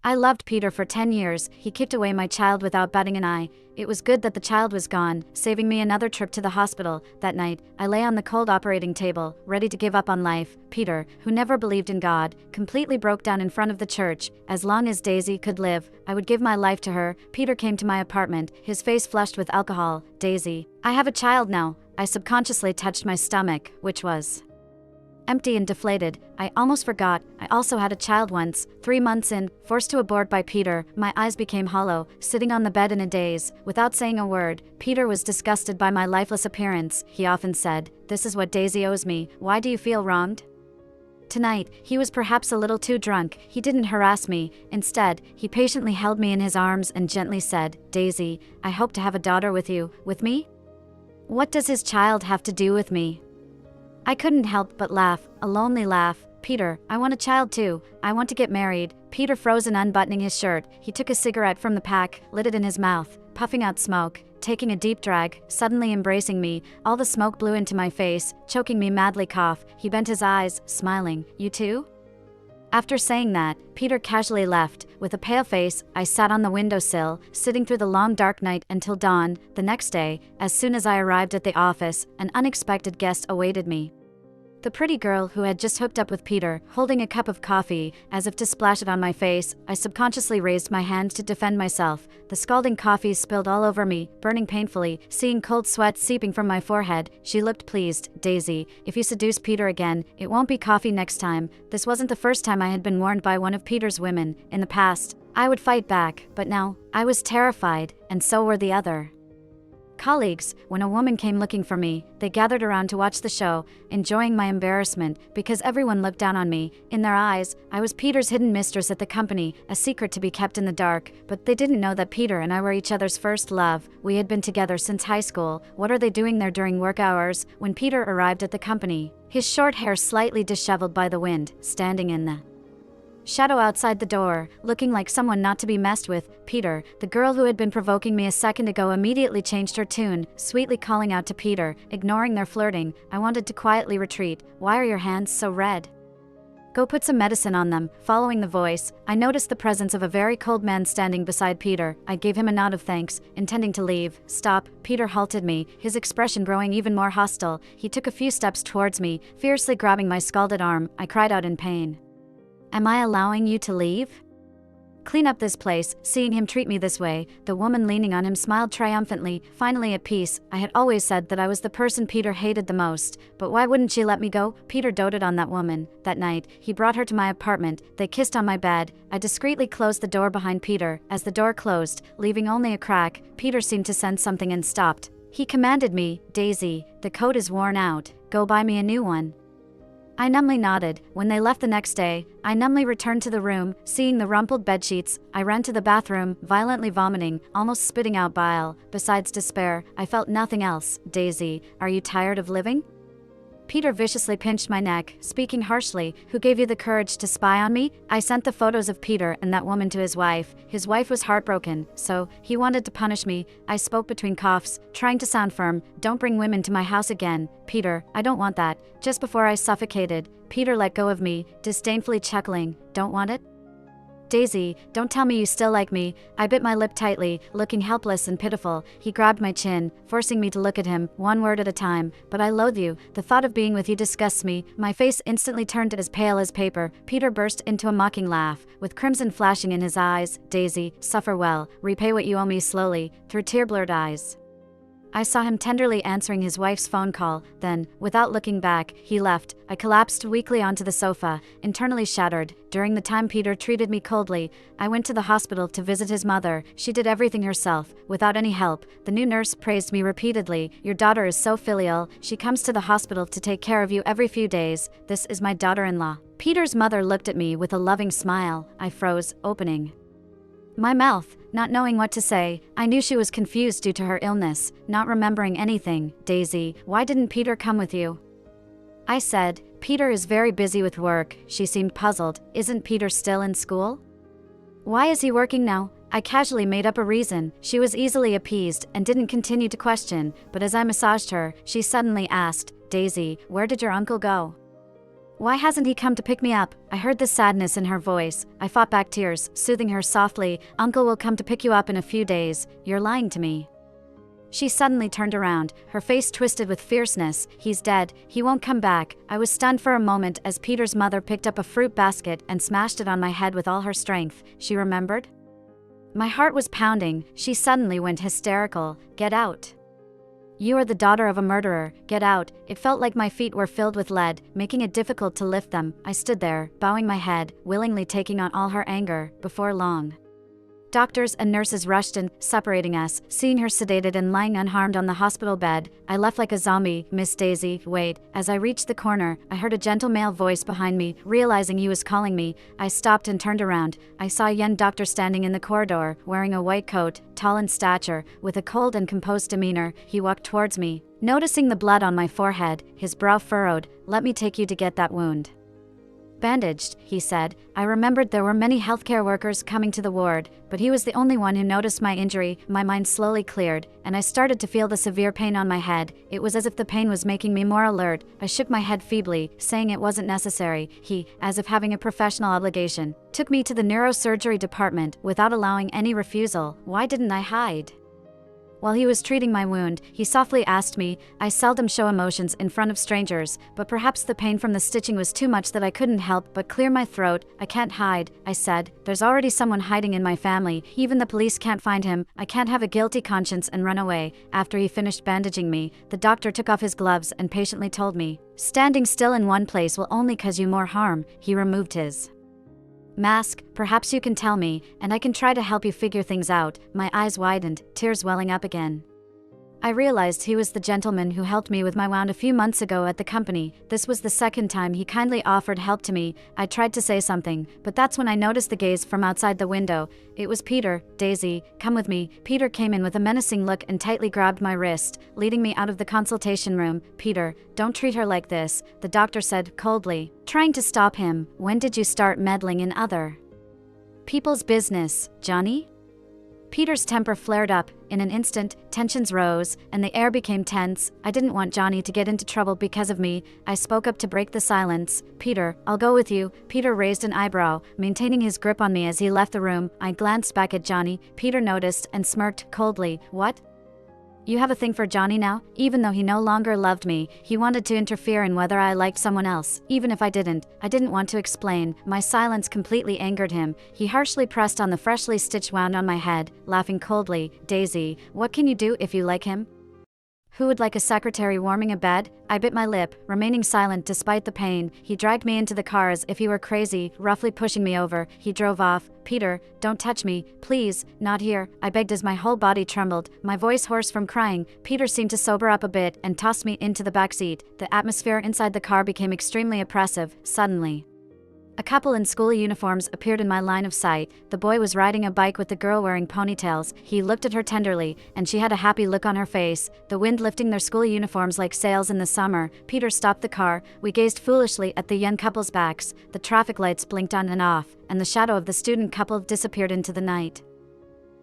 I loved Peter for 10 years. He kicked away my child without batting an eye. It was good that the child was gone, saving me another trip to the hospital. That night, I lay on the cold operating table, ready to give up on life. Peter, who never believed in God, completely broke down in front of the church. As long as Daisy could live, I would give my life to her. Peter came to my apartment, his face flushed with alcohol. Daisy, I have a child now. I subconsciously touched my stomach, which was empty and deflated. I almost forgot, I also had a child once. 3 months in, forced to abort by Peter, my eyes became hollow, sitting on the bed in a daze, without saying a word. Peter was disgusted by my lifeless appearance. He often said, "This is what Daisy owes me. Why do you feel wronged?" Tonight, he was perhaps a little too drunk. He didn't harass me. Instead, he patiently held me in his arms and gently said, "Daisy, I hope to have a daughter with you. With me? What does his child have to do with me?" I couldn't help but laugh, a lonely laugh. "Peter, I want a child too. I want to get married." Peter froze in unbuttoning his shirt. He took a cigarette from the pack, lit it in his mouth, puffing out smoke, taking a deep drag, suddenly embracing me. All the smoke blew into my face, choking me madly cough. He bent his eyes, smiling. "You too?" After saying that, Peter casually left. With a pale face, I sat on the windowsill, sitting through the long dark night until dawn. The next day, as soon as I arrived at the office, an unexpected guest awaited me. The pretty girl who had just hooked up with Peter, holding a cup of coffee, as if to splash it on my face. I subconsciously raised my hand to defend myself. The scalding coffee spilled all over me, burning painfully, seeing cold sweat seeping from my forehead. She looked pleased. "Daisy, if you seduce Peter again, it won't be coffee next time." This wasn't the first time I had been warned by one of Peter's women. In the past, I would fight back, but now, I was terrified, and so were the other colleagues. When a woman came looking for me, they gathered around to watch the show, enjoying my embarrassment, because everyone looked down on me. In their eyes, I was Peter's hidden mistress at the company, a secret to be kept in the dark. But they didn't know that Peter and I were each other's first love. We had been together since high school. What are they doing there during work hours? When Peter arrived at the company, his short hair slightly disheveled by the wind, standing in the shadow outside the door, looking like someone not to be messed with. Peter, the girl who had been provoking me a second ago, immediately changed her tune, sweetly calling out to Peter, ignoring their flirting. I wanted to quietly retreat. "Why are your hands so red? Go put some medicine on them." Following the voice, I noticed the presence of a very cold man standing beside Peter. I gave him a nod of thanks, intending to leave. "Stop." Peter halted me, his expression growing even more hostile. He took a few steps towards me, fiercely grabbing my scalded arm. I cried out in pain. "Am I allowing you to leave? Clean up this place." Seeing him treat me this way, the woman leaning on him smiled triumphantly, finally at peace. I had always said that I was the person Peter hated the most, but why wouldn't she let me go? Peter doted on that woman. That night, he brought her to my apartment. They kissed on my bed. I discreetly closed the door behind Peter. As the door closed, leaving only a crack, Peter seemed to sense something and stopped. He commanded me, "Daisy, the coat is worn out. Go buy me a new one." I numbly nodded. When they left the next day, I numbly returned to the room. Seeing the rumpled bedsheets, I ran to the bathroom, violently vomiting, almost spitting out bile. Besides despair, I felt nothing else. "Daisy, are you tired of living?" Peter viciously pinched my neck, speaking harshly. "Who gave you the courage to spy on me?" I sent the photos of Peter and that woman to his wife. His wife was heartbroken, so he wanted to punish me. I spoke between coughs, trying to sound firm. "Don't bring women to my house again, Peter. I don't want that." Just before I suffocated, Peter let go of me, disdainfully chuckling. "Don't want it? Daisy, don't tell me you still like me." I bit my lip tightly, looking helpless and pitiful. He grabbed my chin, forcing me to look at him, one word at a time. "But I loathe you. The thought of being with you disgusts me." My face instantly turned as pale as paper. Peter burst into a mocking laugh, with crimson flashing in his eyes. "Daisy, suffer well. Repay what you owe me slowly." Through tear-blurred eyes, I saw him tenderly answering his wife's phone call. Then, without looking back, he left. I collapsed weakly onto the sofa, internally shattered. During the time Peter treated me coldly, I went to the hospital to visit his mother. She did everything herself, without any help. The new nurse praised me repeatedly. "Your daughter is so filial. She comes to the hospital to take care of you every few days. This is my daughter-in-law." Peter's mother looked at me with a loving smile. I froze, opening my mouth, not knowing what to say. I knew she was confused due to her illness, not remembering anything. "Daisy, why didn't Peter come with you?" I said. "Peter is very busy with work." She seemed puzzled. "Isn't Peter still in school? Why is he working now?" I casually made up a reason. She was easily appeased and didn't continue to question, but as I massaged her, she suddenly asked, "Daisy, where did your uncle go?" Why hasn't he come to pick me up? I heard the sadness in her voice. I fought back tears, soothing her softly. Uncle will come to pick you up in a few days. You're lying to me. She suddenly turned around, her face twisted with fierceness. He's dead. He won't come back. I was stunned for a moment as Peter's mother picked up a fruit basket and smashed it on my head with all her strength. She remembered? My heart was pounding. She suddenly went hysterical. Get out. You are the daughter of a murderer. Get out. It felt like my feet were filled with lead, making it difficult to lift them. I stood there, bowing my head, willingly taking on all her anger. Before long, doctors and nurses rushed in, separating us. Seeing her sedated and lying unharmed on the hospital bed, I left like a zombie. Miss Daisy, wait. As I reached the corner, I heard a gentle male voice behind me. Realizing he was calling me, I stopped and turned around. I saw a young doctor standing in the corridor, wearing a white coat, tall in stature, with a cold and composed demeanor. He walked towards me. Noticing the blood on my forehead, his brow furrowed. Let me take you to get that wound bandaged, he said. I remembered there were many healthcare workers coming to the ward, but he was the only one who noticed my injury. My mind slowly cleared, and I started to feel the severe pain on my head. It was as if the pain was making me more alert. I shook my head feebly, saying it wasn't necessary. He, as if having a professional obligation, took me to the neurosurgery department without allowing any refusal. Why didn't I hide? While he was treating my wound, he softly asked me. I seldom show emotions in front of strangers, but perhaps the pain from the stitching was too much that I couldn't help but clear my throat. I can't hide, I said. There's already someone hiding in my family. Even the police can't find him. I can't have a guilty conscience and run away. After he finished bandaging me, the doctor took off his gloves and patiently told me, standing still in one place will only cause you more harm. He removed his mask. Perhaps you can tell me, and I can try to help you figure things out. My eyes widened, tears welling up again. I realized he was the gentleman who helped me with my wound a few months ago at the company. This was the second time he kindly offered help to me. I tried to say something, but that's when I noticed the gaze from outside the window. It was Peter. Daisy, come with me. Peter came in with a menacing look and tightly grabbed my wrist, leading me out of the consultation room. Peter, don't treat her like this, the doctor said coldly, trying to stop him. When did you start meddling in other people's business, Johnny? Peter's temper flared up. In an instant, tensions rose, and the air became tense. I didn't want Johnny to get into trouble because of me. I spoke up to break the silence. Peter, I'll go with you. Peter raised an eyebrow, maintaining his grip on me as he left the room. I glanced back at Johnny. Peter noticed and smirked coldly. What? You have a thing for Johnny now? Even though he no longer loved me, he wanted to interfere in whether I liked someone else. Even if I didn't want to explain. My silence completely angered him. He harshly pressed on the freshly stitched wound on my head, laughing coldly. Daisy, what can you do if you like him? Who would like a secretary warming a bed? I bit my lip, remaining silent despite the pain. He dragged me into the car as if he were crazy, roughly pushing me over. He drove off. Peter, don't touch me, please, not here, I begged as my whole body trembled, my voice hoarse from crying. Peter seemed to sober up a bit and tossed me into the back seat. The atmosphere inside the car became extremely oppressive. Suddenly, a couple in school uniforms appeared in my line of sight. The boy was riding a bike with the girl wearing ponytails. He looked at her tenderly, and she had a happy look on her face, the wind lifting their school uniforms like sails in the summer. Peter stopped the car. We gazed foolishly at the young couple's backs. The traffic lights blinked on and off, and the shadow of the student couple disappeared into the night.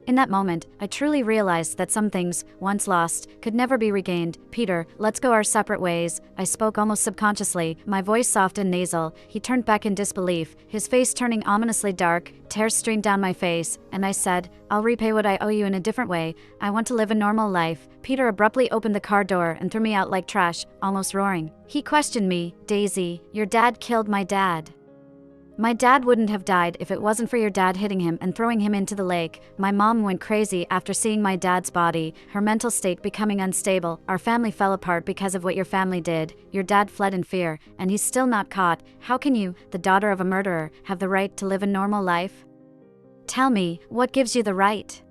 In that moment, I truly realized that some things, once lost, could never be regained. Peter, let's go our separate ways. I spoke almost subconsciously, my voice soft and nasal. He turned back in disbelief, his face turning ominously dark. Tears streamed down my face, and I said, I'll repay what I owe you in a different way. I want to live a normal life. Peter abruptly opened the car door and threw me out like trash, almost roaring. He questioned me. Daisy, your dad killed my dad. My dad wouldn't have died if it wasn't for your dad hitting him and throwing him into the lake. My mom went crazy after seeing my dad's body, her mental state becoming unstable. Our family fell apart because of what your family did. Your dad fled in fear, and he's still not caught. How can you, the daughter of a murderer, have the right to live a normal life? Tell me, what gives you the right?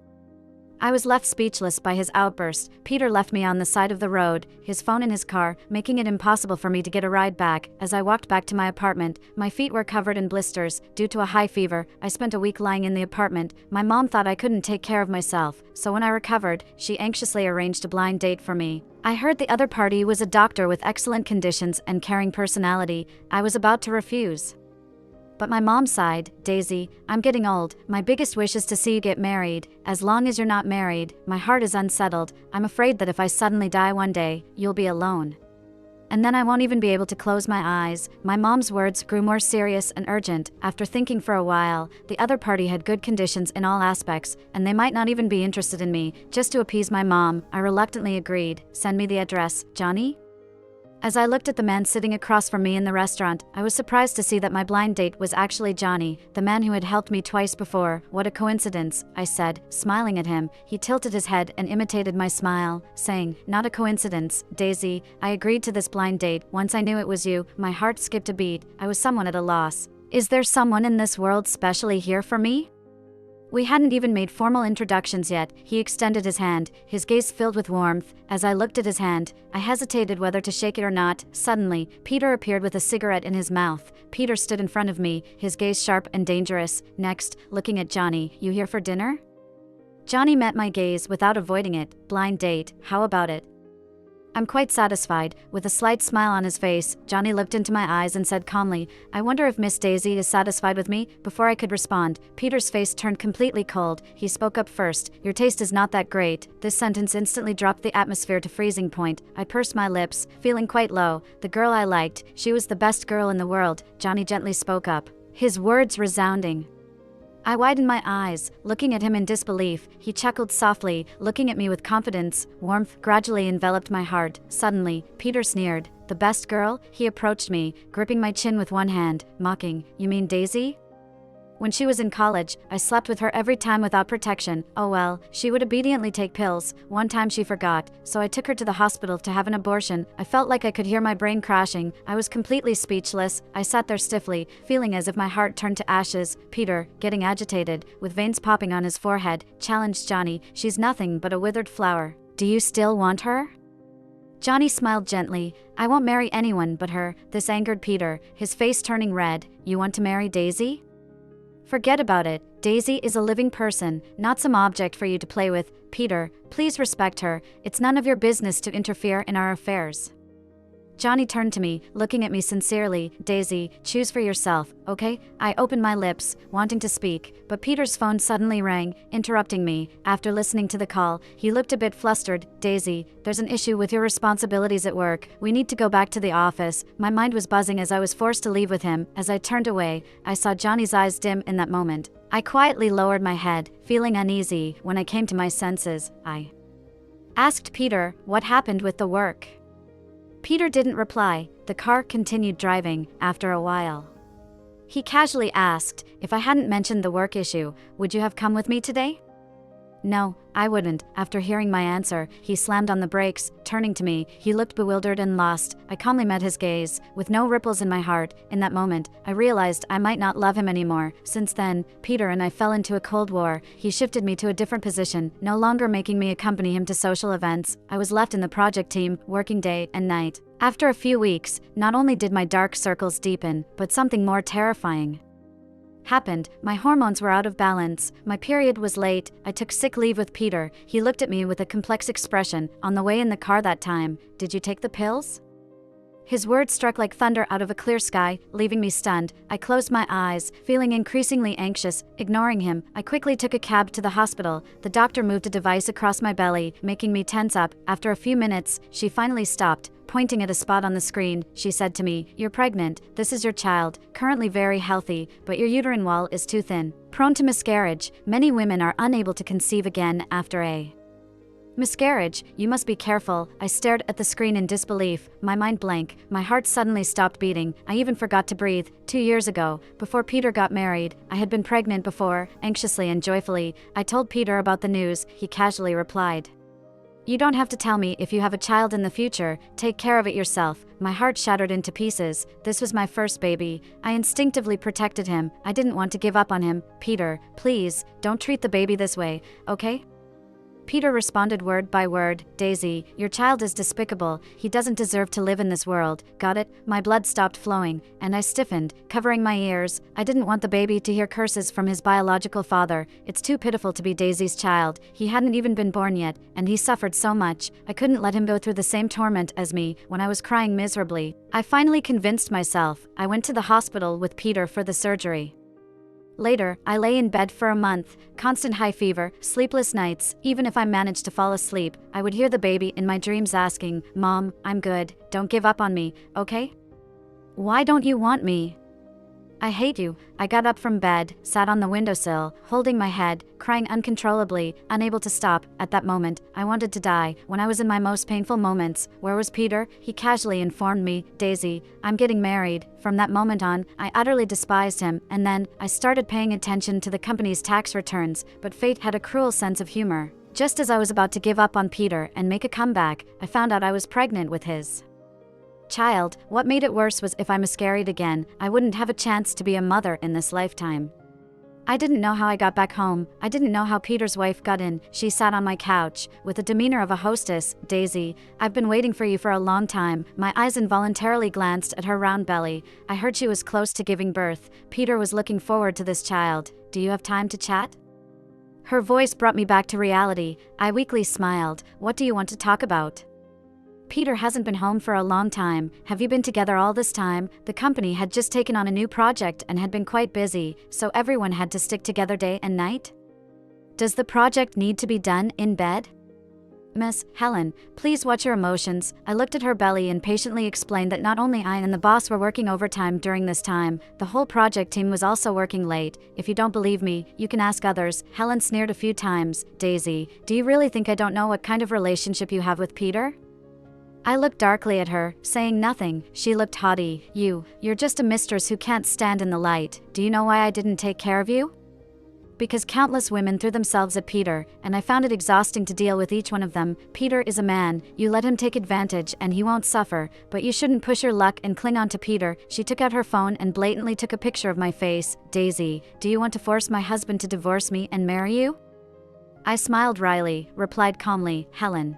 I was left speechless by his outburst. Peter left me on the side of the road, his phone in his car, making it impossible for me to get a ride back. As I walked back to my apartment, my feet were covered in blisters. Due to a high fever, I spent a week lying in the apartment. My mom thought I couldn't take care of myself, so when I recovered, she anxiously arranged a blind date for me. I heard the other party was a doctor with excellent conditions and caring personality. I was about to refuse, but my mom sighed. Daisy, I'm getting old. My biggest wish is to see you get married. As long as you're not married, my heart is unsettled. I'm afraid that if I suddenly die one day, you'll be alone. And then I won't even be able to close my eyes. My mom's words grew more serious and urgent. After thinking for a while, the other party had good conditions in all aspects, and they might not even be interested in me. Just to appease my mom, I reluctantly agreed. Send me the address, Johnny? As I looked at the man sitting across from me in the restaurant, I was surprised to see that my blind date was actually Johnny, the man who had helped me twice before. What a coincidence, I said, smiling at him. He tilted his head and imitated my smile, saying, "Not a coincidence, Daisy. I agreed to this blind date. Once I knew it was you, my heart skipped a beat. I was somewhat at a loss. Is there someone in this world specially here for me?" We hadn't even made formal introductions yet. He extended his hand, his gaze filled with warmth. As I looked at his hand, I hesitated whether to shake it or not. Suddenly, Peter appeared with a cigarette in his mouth. Peter stood in front of me, his gaze sharp and dangerous. Next, looking at Johnny, "You here for dinner?" Johnny met my gaze without avoiding it. "Blind date, how about it?" "I'm quite satisfied." With a slight smile on his face, Johnny looked into my eyes and said calmly, "I wonder if Miss Daisy is satisfied with me?" Before I could respond, Peter's face turned completely cold. He spoke up first. "Your taste is not that great." This sentence instantly dropped the atmosphere to freezing point. I pursed my lips, feeling quite low. "The girl I liked, she was the best girl in the world," Johnny gently spoke up, his words resounding. I widened my eyes, looking at him in disbelief. He chuckled softly, looking at me with confidence. Warmth gradually enveloped my heart. Suddenly, Peter sneered. "The best girl?" He approached me, gripping my chin with one hand, mocking. "You mean Daisy?" "When she was in college, I slept with her every time without protection. Oh well, she would obediently take pills. One time she forgot, so I took her to the hospital to have an abortion. I felt like I could hear my brain crashing. I was completely speechless. I sat there stiffly, feeling as if my heart turned to ashes." Peter, getting agitated, with veins popping on his forehead, challenged Johnny. "She's nothing but a withered flower. Do you still want her?" Johnny smiled gently. "I won't marry anyone but her." This angered Peter, his face turning red. "You want to marry Daisy?" "Forget about it. Daisy is a living person, not some object for you to play with. Peter, please respect her. It's none of your business to interfere in our affairs." Johnny turned to me, looking at me sincerely. "Daisy, choose for yourself, okay?" I opened my lips, wanting to speak, but Peter's phone suddenly rang, interrupting me. After listening to the call, he looked a bit flustered. "Daisy, there's an issue with your responsibilities at work. We need to go back to the office." My mind was buzzing as I was forced to leave with him. As I turned away, I saw Johnny's eyes dim in that moment. I quietly lowered my head, feeling uneasy. When I came to my senses, I asked Peter, "What happened with the work?" Peter didn't reply. The car continued driving. After a while, he casually asked, "If I hadn't mentioned the work issue, would you have come with me today?" "No, I wouldn't." After hearing my answer, he slammed on the brakes. Turning to me, he looked bewildered and lost. I calmly met his gaze, with no ripples in my heart. In that moment, I realized I might not love him anymore. Since then, Peter and I fell into a cold war. He shifted me to a different position, no longer making me accompany him to social events. I was left in the project team, working day and night. After a few weeks, not only did my dark circles deepen, but something more terrifying happened. My hormones were out of balance. My period was late. I took sick leave with Peter. He looked at me with a complex expression. "On the way in the car that time, did you take the pills?" His words struck like thunder out of a clear sky, leaving me stunned. I closed my eyes, feeling increasingly anxious. Ignoring him, I quickly took a cab to the hospital. The doctor moved a device across my belly, making me tense up. After a few minutes, she finally stopped. Pointing at a spot on the screen, she said to me, "You're pregnant. This is your child, currently very healthy, but your uterine wall is too thin. Prone to miscarriage. Many women are unable to conceive again after a miscarriage. You must be careful." I stared at the screen in disbelief, my mind blank. My heart suddenly stopped beating. I even forgot to breathe. 2 years ago, before Peter got married, I had been pregnant before. Anxiously and joyfully, I told Peter about the news. He casually replied, "You don't have to tell me if you have a child in the future. Take care of it yourself." My heart shattered into pieces. This was my first baby. I instinctively protected him. I didn't want to give up on him. "Peter, please, don't treat the baby this way, okay?" Peter responded word by word, "Daisy, your child is despicable. He doesn't deserve to live in this world. Got it?" My blood stopped flowing, and I stiffened, covering my ears. I didn't want the baby to hear curses from his biological father. It's too pitiful to be Daisy's child. He hadn't even been born yet, and he suffered so much. I couldn't let him go through the same torment as me when I was crying miserably. I finally convinced myself. I went to the hospital with Peter for the surgery. Later, I lay in bed for a month, constant high fever, sleepless nights. Even if I managed to fall asleep, I would hear the baby in my dreams asking, "Mom, I'm good, don't give up on me, okay? Why don't you want me? I hate you." I got up from bed, sat on the windowsill, holding my head, crying uncontrollably, unable to stop. At that moment, I wanted to die. When I was in my most painful moments, where was Peter? He casually informed me, "Daisy, I'm getting married." From that moment on, I utterly despised him, and then, I started paying attention to the company's tax returns, but fate had a cruel sense of humor. Just as I was about to give up on Peter and make a comeback, I found out I was pregnant with his child. What made it worse was if I miscarried again, I wouldn't have a chance to be a mother in this lifetime. I didn't know how I got back home. I didn't know how Peter's wife got in. She sat on my couch, with the demeanor of a hostess. "Daisy, I've been waiting for you for a long time." My eyes involuntarily glanced at her round belly. I heard she was close to giving birth. Peter was looking forward to this child. "Do you have time to chat?" Her voice brought me back to reality. I weakly smiled. "What do you want to talk about?" "Peter hasn't been home for a long time. Have you been together all this time?" The company had just taken on a new project and had been quite busy, so everyone had to stick together day and night. "Does the project need to be done in bed?" "Miss Helen, please watch your emotions." I looked at her belly and patiently explained that not only I and the boss were working overtime during this time, the whole project team was also working late. "If you don't believe me, you can ask others." Helen sneered a few times. "Daisy, do you really think I don't know what kind of relationship you have with Peter?" I looked darkly at her, saying nothing. She looked haughty. You're just a mistress who can't stand in the light. Do you know why I didn't take care of you?" "Because countless women threw themselves at Peter, and I found it exhausting to deal with each one of them. Peter is a man. You let him take advantage and he won't suffer, but you shouldn't push your luck and cling on to Peter." She took out her phone and blatantly took a picture of my face. "Daisy, do you want to force my husband to divorce me and marry you?" I smiled wryly, replied calmly, "Helen,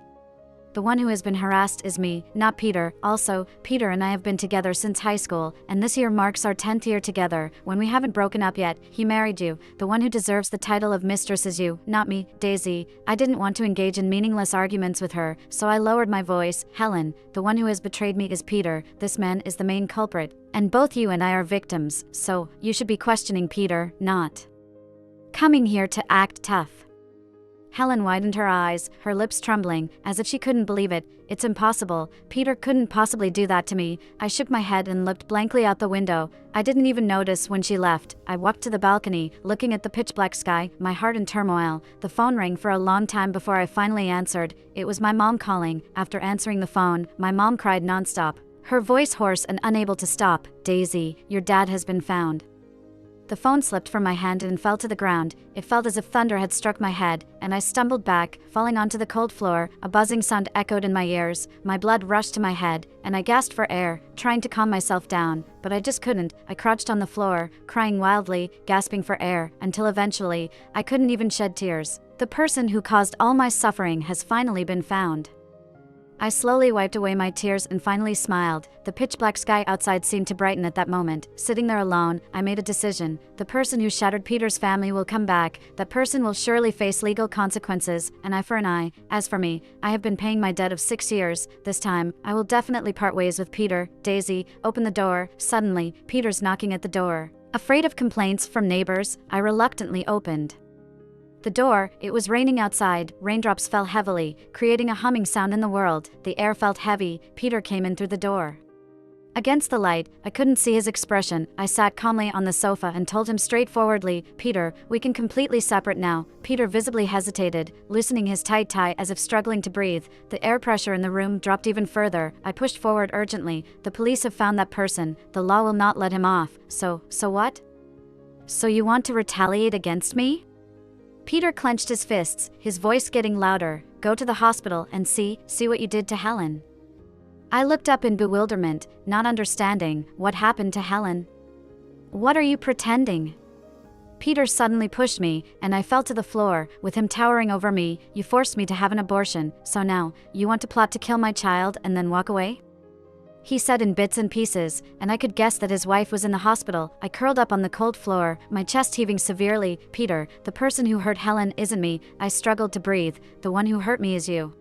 the one who has been harassed is me, not Peter. Also, Peter and I have been together since high school, and this year marks our 10th year together. When we haven't broken up yet, he married you. The one who deserves the title of mistress is you, not me." "Daisy." I didn't want to engage in meaningless arguments with her, so I lowered my voice. "Helen, the one who has betrayed me is Peter. This man is the main culprit, and both you and I are victims, so you should be questioning Peter, not coming here to act tough." Helen widened her eyes, her lips trembling, as if she couldn't believe it. "It's impossible. Peter couldn't possibly do that to me." I shook my head and looked blankly out the window. I didn't even notice when she left. I walked to the balcony, looking at the pitch-black sky, my heart in turmoil. The phone rang for a long time before I finally answered. It was my mom calling. After answering the phone, my mom cried nonstop, her voice hoarse and unable to stop. "Daisy, your dad has been found." The phone slipped from my hand and fell to the ground. It felt as if thunder had struck my head, and I stumbled back, falling onto the cold floor. A buzzing sound echoed in my ears. My blood rushed to my head, and I gasped for air, trying to calm myself down, but I just couldn't. I crouched on the floor, crying wildly, gasping for air, until eventually, I couldn't even shed tears. The person who caused all my suffering has finally been found. I slowly wiped away my tears and finally smiled. The pitch-black sky outside seemed to brighten at that moment. Sitting there alone, I made a decision. The person who shattered Peter's family will come back. That person will surely face legal consequences, an eye for an eye. As for me, I have been paying my debt of 6 years. This time, I will definitely part ways with Peter. "Daisy, open the door." Suddenly, Peter's knocking at the door. Afraid of complaints from neighbors, I reluctantly opened the door. It was raining outside. Raindrops fell heavily, creating a humming sound in the world. The air felt heavy. Peter came in through the door. Against the light, I couldn't see his expression. I sat calmly on the sofa and told him straightforwardly, "Peter, we can completely separate now." Peter visibly hesitated, loosening his tight tie as if struggling to breathe. The air pressure in the room dropped even further. I pushed forward urgently. "The police have found that person. The law will not let him off. So what? So you want to retaliate against me?" Peter clenched his fists, his voice getting louder. "Go to the hospital and see what you did to Helen." I looked up in bewilderment, not understanding. What happened to Helen? "What are you pretending?" Peter suddenly pushed me, and I fell to the floor, with him towering over me. "You forced me to have an abortion, so now, you want to plot to kill my child and then walk away?" He said in bits and pieces, and I could guess that his wife was in the hospital. I curled up on the cold floor, my chest heaving severely. "Peter, the person who hurt Helen isn't me." I struggled to breathe. "The one who hurt me is you."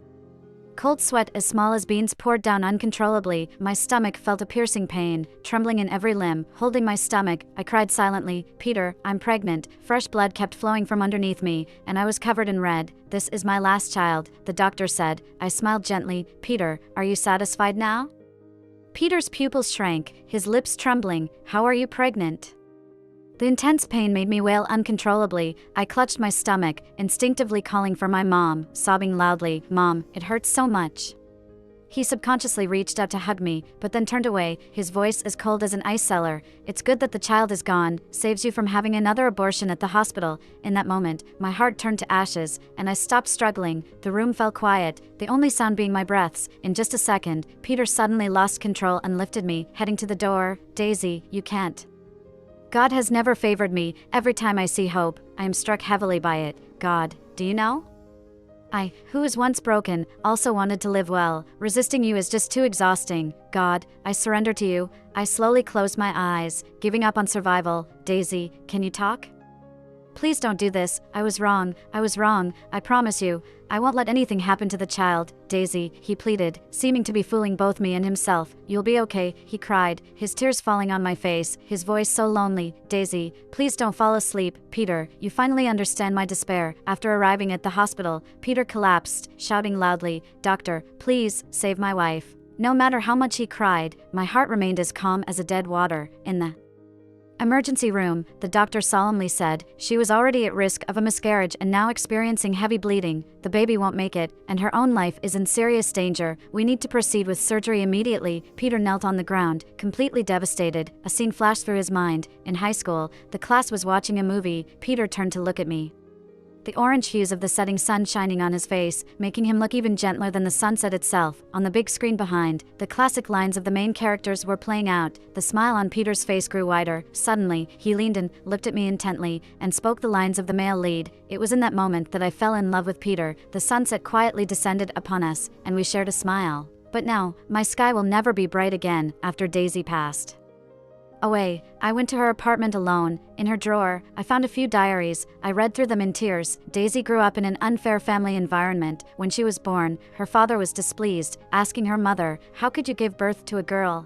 Cold sweat as small as beans poured down uncontrollably. My stomach felt a piercing pain, trembling in every limb. Holding my stomach, I cried silently, "Peter, I'm pregnant." Fresh blood kept flowing from underneath me, and I was covered in red. "This is my last child," the doctor said. I smiled gently. "Peter, are you satisfied now?" Peter's pupils shrank, his lips trembling. "How are you pregnant?" The intense pain made me wail uncontrollably. I clutched my stomach, instinctively calling for my mom, sobbing loudly, "Mom, it hurts so much." He subconsciously reached out to hug me, but then turned away, his voice as cold as an ice cellar. "It's good that the child is gone, saves you from having another abortion at the hospital." In that moment, my heart turned to ashes, and I stopped struggling. The room fell quiet, the only sound being my breaths. In just a second, Peter suddenly lost control and lifted me, heading to the door. "Daisy, you can't." God has never favored me. Every time I see hope, I am struck heavily by it. God, do you know? I, who was once broken, also wanted to live well. Resisting you is just too exhausting. God, I surrender to you. I slowly closed my eyes, giving up on survival. Daisy, can you talk? Please don't do this. I was wrong. I promise you. I won't let anything happen to the child. Daisy, he pleaded, seeming to be fooling both me and himself. You'll be okay, he cried, his tears falling on my face, his voice so lonely. Daisy, please don't fall asleep. Peter, you finally understand my despair. After arriving at the hospital, Peter collapsed, shouting loudly, "Doctor, please, save my wife." No matter how much he cried, my heart remained as calm as a dead water. In the emergency room, the doctor solemnly said, "She was already at risk of a miscarriage and now experiencing heavy bleeding. The baby won't make it, and her own life is in serious danger. We need to proceed with surgery immediately." Peter knelt on the ground, completely devastated. A scene flashed through his mind. In high school, the class was watching a movie. Peter turned to look at me, the orange hues of the setting sun shining on his face, making him look even gentler than the sunset itself. On the big screen behind, the classic lines of the main characters were playing out. The smile on Peter's face grew wider. Suddenly, he leaned in, looked at me intently, and spoke the lines of the male lead. It was in that moment that I fell in love with Peter. The sunset quietly descended upon us, and we shared a smile. But now, my sky will never be bright again, after Daisy passed away. I went to her apartment alone. In her drawer, I found a few diaries. I read through them in tears. Daisy grew up in an unfair family environment. When she was born, her father was displeased, asking her mother, "How could you give birth to a girl?"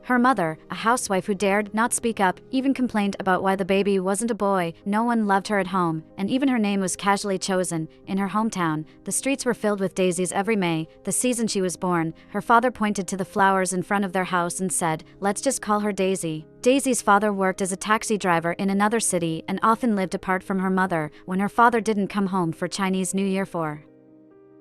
Her mother, a housewife who dared not speak up, even complained about why the baby wasn't a boy. No one loved her at home, and even her name was casually chosen. In her hometown, the streets were filled with daisies every May, the season she was born. Her father pointed to the flowers in front of their house and said, "Let's just call her Daisy." Daisy's father worked as a taxi driver in another city and often lived apart from her mother when her father didn't come home for Chinese New Year for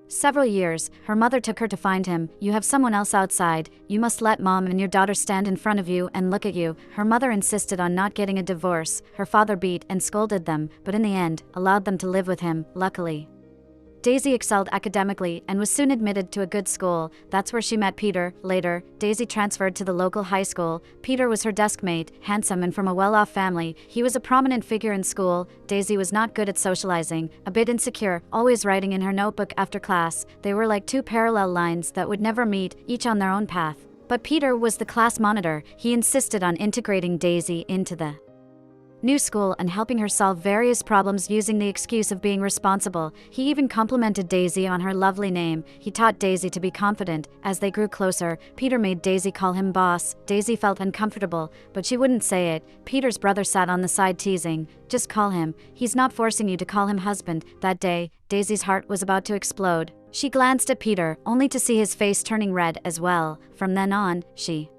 several years. Her mother took her to find him. "You have someone else outside. You must let mom and your daughter stand in front of you and look at you." Her mother insisted on not getting a divorce. Her father beat and scolded them, but in the end, allowed them to live with him, luckily. Daisy excelled academically and was soon admitted to a good school. That's where she met Peter. Later, Daisy transferred to the local high school. Peter was her desk mate, handsome and from a well-off family. He was a prominent figure in school. Daisy was not good at socializing, a bit insecure, always writing in her notebook after class. They were like two parallel lines that would never meet, each on their own path. But Peter was the class monitor. He insisted on integrating Daisy into the new school and helping her solve various problems using the excuse of being responsible. He even complimented Daisy on her lovely name. He taught Daisy to be confident. As they grew closer, Peter made Daisy call him boss. Daisy felt uncomfortable, but she wouldn't say it. Peter's brother sat on the side teasing, "Just call him. He's not forcing you to call him husband." That day, Daisy's heart was about to explode. She glanced at Peter, only to see his face turning red as well. From then on, she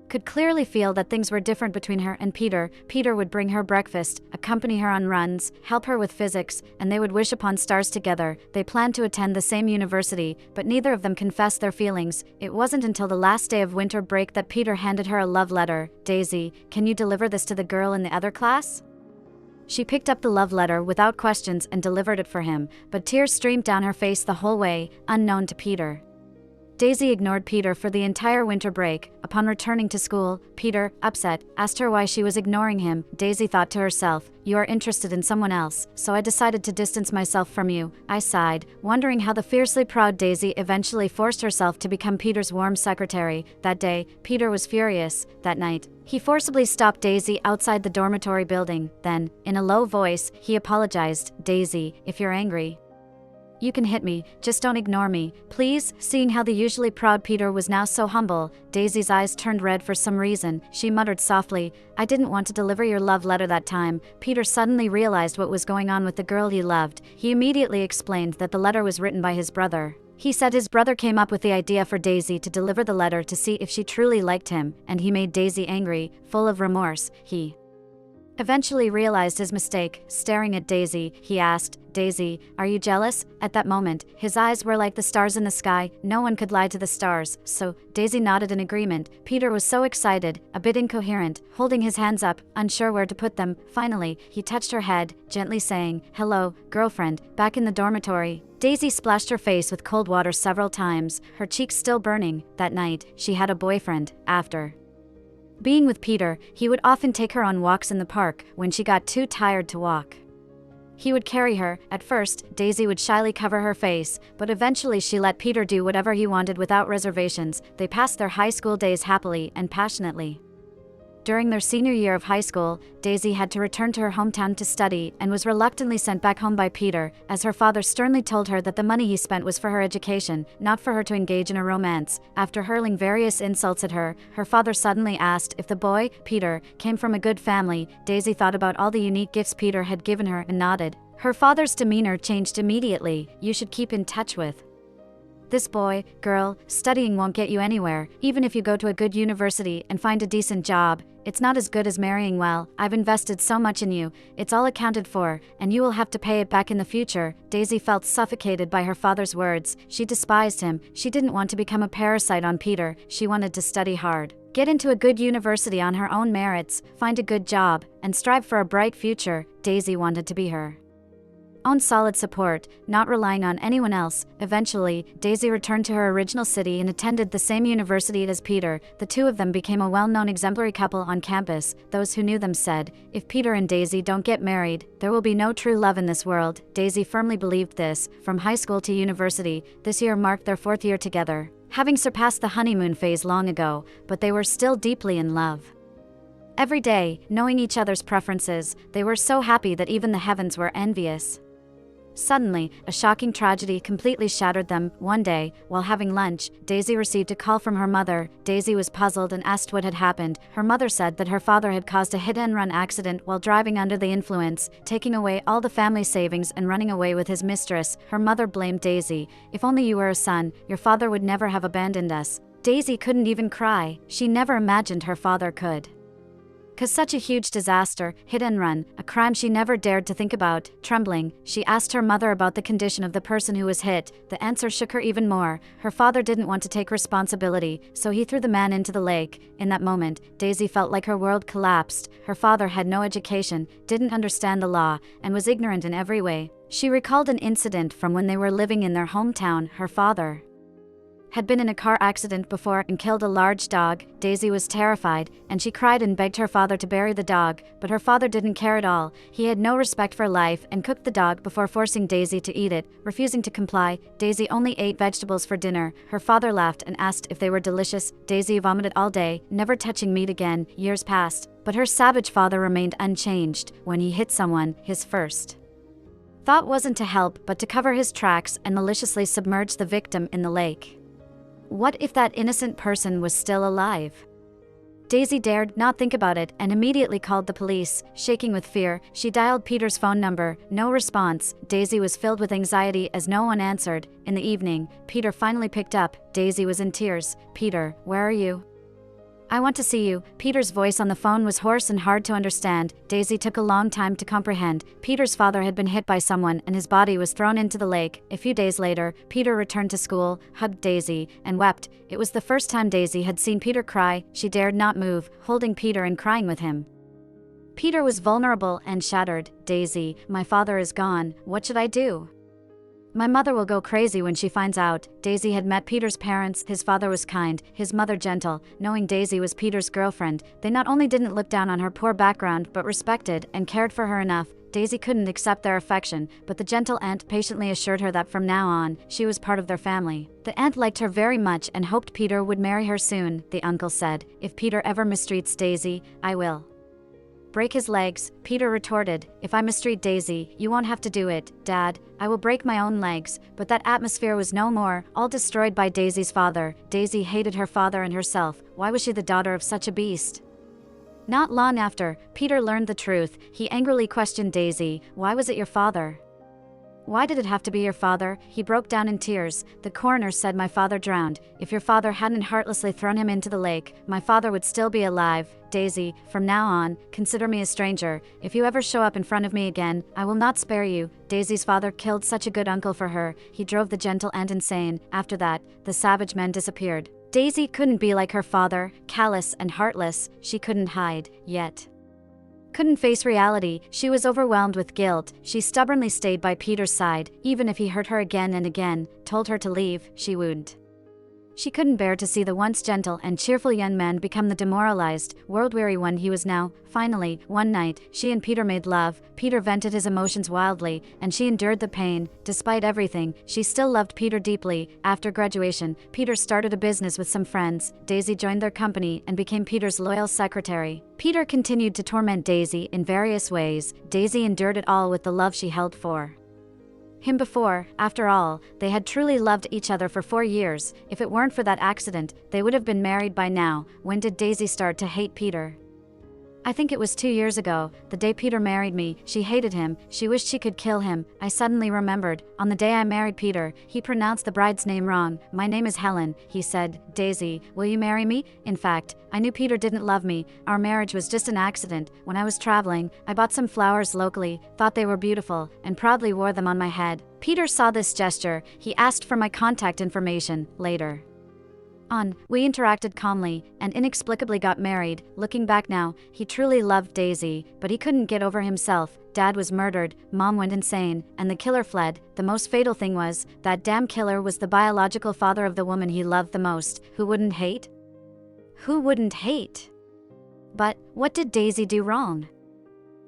could clearly feel that things were different between her and Peter. Peter would bring her breakfast, accompany her on runs, help her with physics, and they would wish upon stars together. They planned to attend the same university, but neither of them confessed their feelings. It wasn't until the last day of winter break that Peter handed her a love letter. "Daisy, can you deliver this to the girl in the other class?" She picked up the love letter without questions and delivered it for him, but tears streamed down her face the whole way, unknown to Peter. Daisy ignored Peter for the entire winter break. Upon returning to school, Peter, upset, asked her why she was ignoring him. Daisy thought to herself, "You are interested in someone else, so I decided to distance myself from you." I sighed, wondering how the fiercely proud Daisy eventually forced herself to become Peter's warm secretary. That day, Peter was furious. That night, he forcibly stopped Daisy outside the dormitory building. Then, in a low voice, he apologized. "Daisy, if you're angry, You can hit me, just don't ignore me, please." Seeing how the usually proud Peter was now so humble, Daisy's eyes turned red for some reason. She muttered softly, "I didn't want to deliver your love letter that time." Peter suddenly realized what was going on with the girl he loved. He immediately explained that the letter was written by his brother. He said his brother came up with the idea for Daisy to deliver the letter to see if she truly liked him, and he made Daisy angry, full of remorse. He eventually realized his mistake. Staring at Daisy, he asked, "Daisy, are you jealous?" At that moment, his eyes were like the stars in the sky. No one could lie to the stars, so Daisy nodded in agreement. Peter was so excited, a bit incoherent, holding his hands up, unsure where to put them. Finally, he touched her head, gently saying, "Hello, girlfriend." Back in the dormitory, Daisy splashed her face with cold water several times, her cheeks still burning. That night, she had a boyfriend. After being with Peter, he would often take her on walks in the park when she got too tired to walk. He would carry her. At first, Daisy would shyly cover her face, but eventually she let Peter do whatever he wanted without reservations. They passed their high school days happily and passionately. During their senior year of high school, Daisy had to return to her hometown to study and was reluctantly sent back home by Peter, as her father sternly told her that the money he spent was for her education, not for her to engage in a romance. After hurling various insults at her, her father suddenly asked if the boy, Peter, came from a good family. Daisy thought about all the unique gifts Peter had given her and nodded. Her father's demeanor changed immediately. "You should keep in touch with this boy, girl. Studying won't get you anywhere, even if you go to a good university and find a decent job. It's not as good as marrying well. I've invested so much in you, it's all accounted for, and you will have to pay it back in the future." Daisy felt suffocated by her father's words. She despised him. She didn't want to become a parasite on Peter. She wanted to study hard, get into a good university on her own merits, find a good job, and strive for a bright future. Daisy wanted to be her own solid support, not relying on anyone else. Eventually, Daisy returned to her original city and attended the same university as Peter. The two of them became a well-known exemplary couple on campus. Those who knew them said, "If Peter and Daisy don't get married, there will be no true love in this world." Daisy firmly believed this. From high school to university, this year marked their 4th year together, having surpassed the honeymoon phase long ago, but they were still deeply in love. Every day, knowing each other's preferences, they were so happy that even the heavens were envious. Suddenly, a shocking tragedy completely shattered them. One day, while having lunch, Daisy received a call from her mother. Daisy was puzzled and asked what had happened. Her mother said that her father had caused a hit-and-run accident while driving under the influence, taking away all the family savings and running away with his mistress. Her mother blamed Daisy. "If only you were a son, your father would never have abandoned us." Daisy couldn't even cry. She never imagined her father could. 'Cause such a huge disaster, hit and run, a crime she never dared to think about. Trembling, she asked her mother about the condition of the person who was hit. The answer shook her even more. Her father didn't want to take responsibility, so he threw the man into the lake. In that moment, Daisy felt like her world collapsed. Her father had no education, didn't understand the law, and was ignorant in every way. She recalled an incident from when they were living in their hometown. Her father had been in a car accident before and killed a large dog. Daisy was terrified, and she cried and begged her father to bury the dog, but her father didn't care at all. He had no respect for life and cooked the dog before forcing Daisy to eat it. Refusing to comply, Daisy only ate vegetables for dinner. Her father laughed and asked if they were delicious. Daisy vomited all day, never touching meat again. Years passed, but her savage father remained unchanged. When he hit someone, his first thought wasn't to help, but to cover his tracks and maliciously submerge the victim in the lake. What if that innocent person was still alive? Daisy dared not think about it and immediately called the police. Shaking with fear, she dialed Peter's phone number. No response. Daisy was filled with anxiety as no one answered. In the evening, Peter finally picked up. Daisy was in tears. "Peter, where are you? I want to see you." Peter's voice on the phone was hoarse and hard to understand. Daisy took a long time to comprehend. Peter's father had been hit by someone and his body was thrown into the lake. A few days later, Peter returned to school, hugged Daisy, and wept. It was the first time Daisy had seen Peter cry. She dared not move, holding Peter and crying with him. Peter was vulnerable and shattered. "Daisy, my father is gone. What should I do? My mother will go crazy when she finds out." Daisy had met Peter's parents. His father was kind, his mother gentle. Knowing Daisy was Peter's girlfriend, they not only didn't look down on her poor background but respected and cared for her enough. Daisy couldn't accept their affection, but the gentle aunt patiently assured her that from now on, she was part of their family. The aunt liked her very much and hoped Peter would marry her soon. The uncle said, "If Peter ever mistreats Daisy, I will Break his legs, Peter retorted. If I mistreat Daisy, you won't have to do it, Dad. I will break my own legs. But that atmosphere was no more, all destroyed by Daisy's father. Daisy hated her father and herself. Why was she the daughter of such a beast? Not long after, Peter learned the truth. He angrily questioned Daisy. Why was it your father? Why did it have to be your father? He broke down in tears. The coroner said my father drowned. If your father hadn't heartlessly thrown him into the lake, my father would still be alive. Daisy, from now on, consider me a stranger. If you ever show up in front of me again, I will not spare you. Daisy's father killed such a good uncle for her. He drove the gentle aunt insane. After that, the savage men disappeared. Daisy couldn't be like her father, callous and heartless. She couldn't hide, yet. Couldn't face reality. She was overwhelmed with guilt. She stubbornly stayed by Peter's side, even if he hurt her again and again, told her to leave, she wouldn't. She couldn't bear to see the once gentle and cheerful young man become the demoralized, world-weary one he was now. Finally, one night, she and Peter made love. Peter vented his emotions wildly, and she endured the pain. Despite everything, she still loved Peter deeply. After graduation, Peter started a business with some friends. Daisy joined their company and became Peter's loyal secretary. Peter continued to torment Daisy in various ways. Daisy endured it all with the love she held for him before. After all, they had truly loved each other for 4 years. If it weren't for that accident, they would have been married by now. When did Daisy start to hate Peter? I think it was 2 years ago, the day Peter married me. She hated him. She wished she could kill him. I suddenly remembered. On the day I married Peter, he pronounced the bride's name wrong. My name is Helen, he said. Daisy, will you marry me? In fact, I knew Peter didn't love me. Our marriage was just an accident. When I was traveling, I bought some flowers locally, thought they were beautiful, and proudly wore them on my head. Peter saw this gesture. He asked for my contact information later on. We interacted calmly and inexplicably got married. Looking back now, he truly loved Daisy, but he couldn't get over himself. Dad was murdered, Mom went insane, and the killer fled. The most fatal thing was, that damn killer was the biological father of the woman he loved the most. Who wouldn't hate? Who wouldn't hate? But what did Daisy do wrong?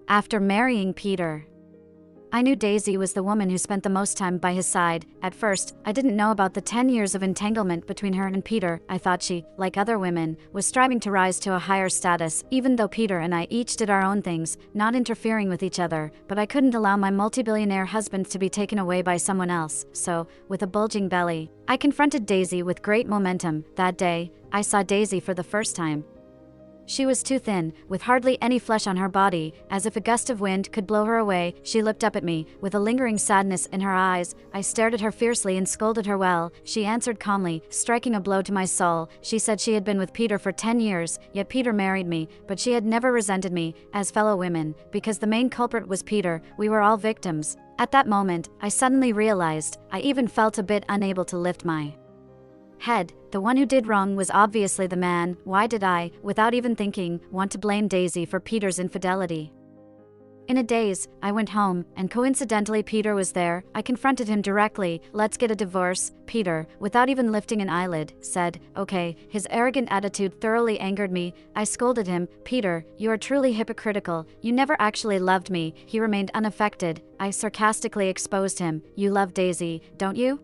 After marrying Peter, I knew Daisy was the woman who spent the most time by his side. At first, I didn't know about the 10 years of entanglement between her and Peter. I thought she, like other women, was striving to rise to a higher status, even though Peter and I each did our own things, not interfering with each other. But I couldn't allow my multi-billionaire husband to be taken away by someone else. So, with a bulging belly, I confronted Daisy with great momentum. That day, I saw Daisy for the first time. She was too thin, with hardly any flesh on her body, as if a gust of wind could blow her away. She looked up at me, with a lingering sadness in her eyes. I stared at her fiercely and scolded her well. She answered calmly, striking a blow to my soul. She said she had been with Peter for 10 years, yet Peter married me, but she had never resented me, as fellow women, because the main culprit was Peter. We were all victims. At that moment, I suddenly realized, I even felt a bit unable to lift my head. The one who did wrong was obviously the man. Why did I, without even thinking, want to blame Daisy for Peter's infidelity? In a daze, I went home, and coincidentally Peter was there. I confronted him directly. Let's get a divorce. Peter, without even lifting an eyelid, said, okay. His arrogant attitude thoroughly angered me. I scolded him. Peter, you are truly hypocritical. You never actually loved me. He remained unaffected. I sarcastically exposed him. You love Daisy, don't you?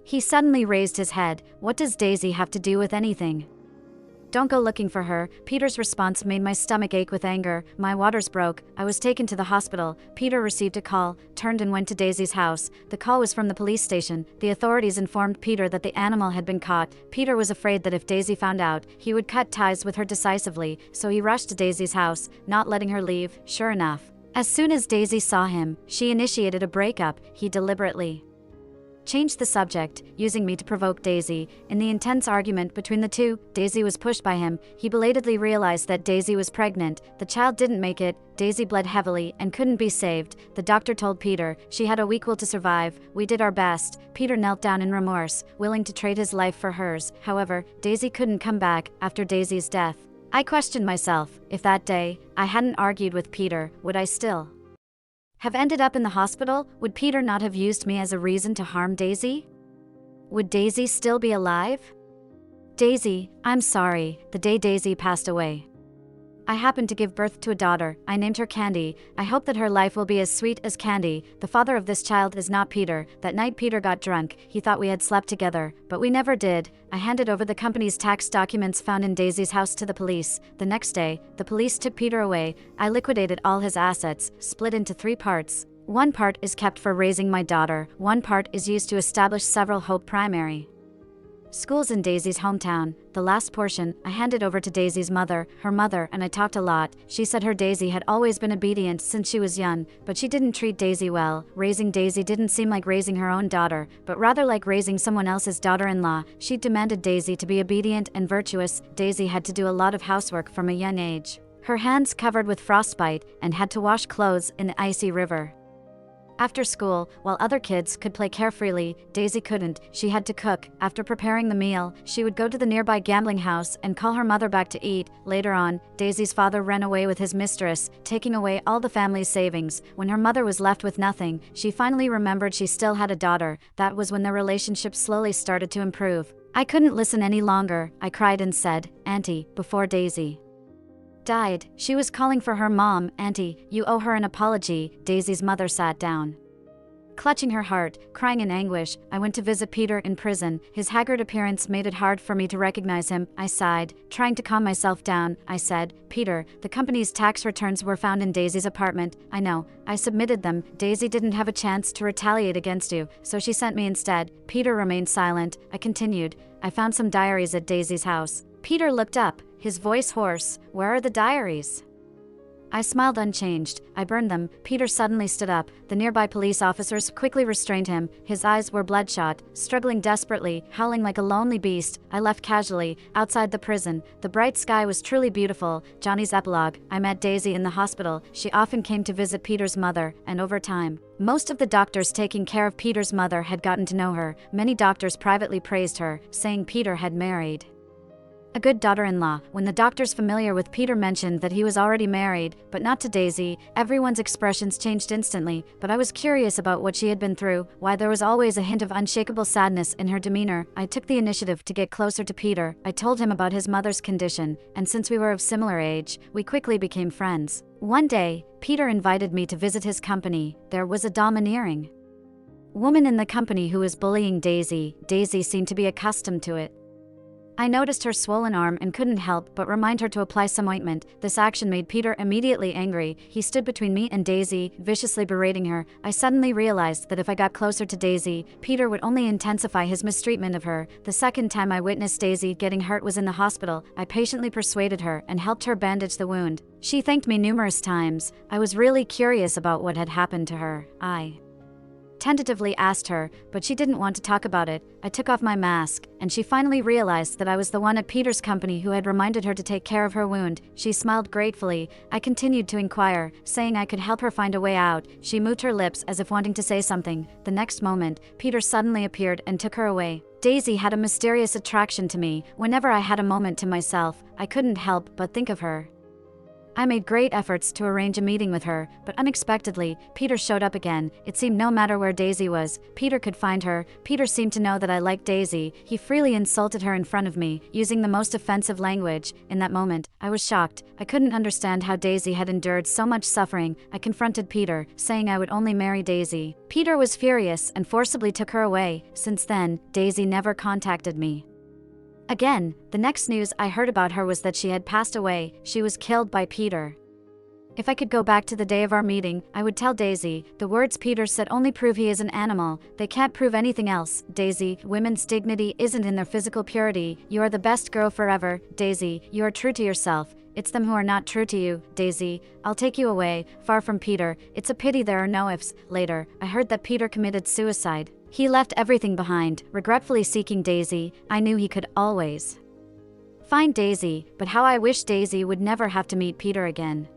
He suddenly raised his head. What does Daisy have to do with anything? Don't go looking for her. Peter's response made my stomach ache with anger. My waters broke. I was taken to the hospital. Peter received a call, turned and went to Daisy's house. The call was from the police station. The authorities informed Peter that the animal had been caught. Peter was afraid that if Daisy found out, he would cut ties with her decisively, so he rushed to Daisy's house, not letting her leave. Sure enough, as soon as Daisy saw him, she initiated a breakup. He deliberately changed the subject, using me to provoke Daisy. In the intense argument between the two, Daisy was pushed by him. He belatedly realized that Daisy was pregnant. The child didn't make it. Daisy bled heavily and couldn't be saved. The doctor told Peter she had a week to survive. We did our best. Peter knelt down in remorse, willing to trade his life for hers. However, Daisy couldn't come back after Daisy's death. I questioned myself, if that day I hadn't argued with Peter, would I still have ended up in the hospital? Would Peter not have used me as a reason to harm Daisy? Would Daisy still be alive? Daisy, I'm sorry. The day Daisy passed away, I happened to give birth to a daughter. I named her Candy. I hope that her life will be as sweet as candy. The father of this child is not Peter. That night Peter got drunk. He thought we had slept together, but we never did. I handed over the company's tax documents found in Daisy's house to the police. The next day, the police took Peter away. I liquidated all his assets, split into 3 parts. One part is kept for raising my daughter. One part is used to establish several Hope primary schools in Daisy's hometown. The last portion, I handed over to Daisy's mother, her mother, and I talked a lot. She said her Daisy had always been obedient since she was young, but she didn't treat Daisy well. Raising Daisy didn't seem like raising her own daughter, but rather like raising someone else's daughter-in-law. She demanded Daisy to be obedient and virtuous. Daisy had to do a lot of housework from a young age. Her hands covered with frostbite and had to wash clothes in the icy river. After school, while other kids could play carefreely, Daisy couldn't. She had to cook. After preparing the meal, she would go to the nearby gambling house and call her mother back to eat. Later on, Daisy's father ran away with his mistress, taking away all the family's savings. When her mother was left with nothing, she finally remembered she still had a daughter. That was when their relationship slowly started to improve. I couldn't listen any longer. I cried and said, "Auntie," before Daisy died. She was calling for her mom. "Auntie, you owe her an apology." Daisy's mother sat down, clutching her heart, crying in anguish. I went to visit Peter in prison. His haggard appearance made it hard for me to recognize him. I sighed, trying to calm myself down. I said, "Peter, the company's tax returns were found in Daisy's apartment." "I know. I submitted them. Daisy didn't have a chance to retaliate against you, so she sent me instead." Peter remained silent. I continued, "I found some diaries at Daisy's house." Peter looked up, his voice hoarse. "Where are the diaries?" I smiled unchanged. "I burned them." Peter suddenly stood up. The nearby police officers quickly restrained him. His eyes were bloodshot, struggling desperately, howling like a lonely beast. I left casually, outside the prison. The bright sky was truly beautiful. Johnny's epilogue. I met Daisy in the hospital. She often came to visit Peter's mother, and over time, most of the doctors taking care of Peter's mother had gotten to know her. Many doctors privately praised her, saying Peter had married a good daughter-in-law. When the doctors familiar with Peter mentioned that he was already married, but not to Daisy, everyone's expressions changed instantly. But I was curious about what she had been through, why there was always a hint of unshakable sadness in her demeanor. I took the initiative to get closer to Peter. I told him about his mother's condition, and since we were of similar age, we quickly became friends. One day, Peter invited me to visit his company. There was a domineering woman in the company who was bullying Daisy. Daisy seemed to be accustomed to it. I noticed her swollen arm and couldn't help but remind her to apply some ointment. This action made Peter immediately angry. He stood between me and Daisy, viciously berating her. I suddenly realized that if I got closer to Daisy, Peter would only intensify his mistreatment of her. The second time I witnessed Daisy getting hurt was in the hospital. I patiently persuaded her and helped her bandage the wound. She thanked me numerous times. I was really curious about what had happened to her. I tentatively asked her, but she didn't want to talk about it. I took off my mask, and she finally realized that I was the one at Peter's company who had reminded her to take care of her wound. She smiled gratefully. I continued to inquire, saying I could help her find a way out. She moved her lips as if wanting to say something. The next moment, Peter suddenly appeared and took her away. Daisy had a mysterious attraction to me. Whenever I had a moment to myself, I couldn't help but think of her. I made great efforts to arrange a meeting with her, but unexpectedly, Peter showed up again. It seemed no matter where Daisy was, Peter could find her. Peter seemed to know that I liked Daisy. He freely insulted her in front of me, using the most offensive language. In that moment, I was shocked. I couldn't understand how Daisy had endured so much suffering. I confronted Peter, saying I would only marry Daisy. Peter was furious and forcibly took her away. Since then, Daisy never contacted me again. The next news I heard about her was that she had passed away. She was killed by Peter. If I could go back to the day of our meeting, I would tell Daisy, the words Peter said only prove he is an animal. They can't prove anything else. Daisy, women's dignity isn't in their physical purity. You are the best girl forever. Daisy, you are true to yourself. It's them who are not true to you. Daisy, I'll take you away, far from Peter. It's a pity there are no ifs. Later, I heard that Peter committed suicide. He left everything behind, regretfully seeking Daisy. I knew he could always find Daisy, but how I wish Daisy would never have to meet Peter again.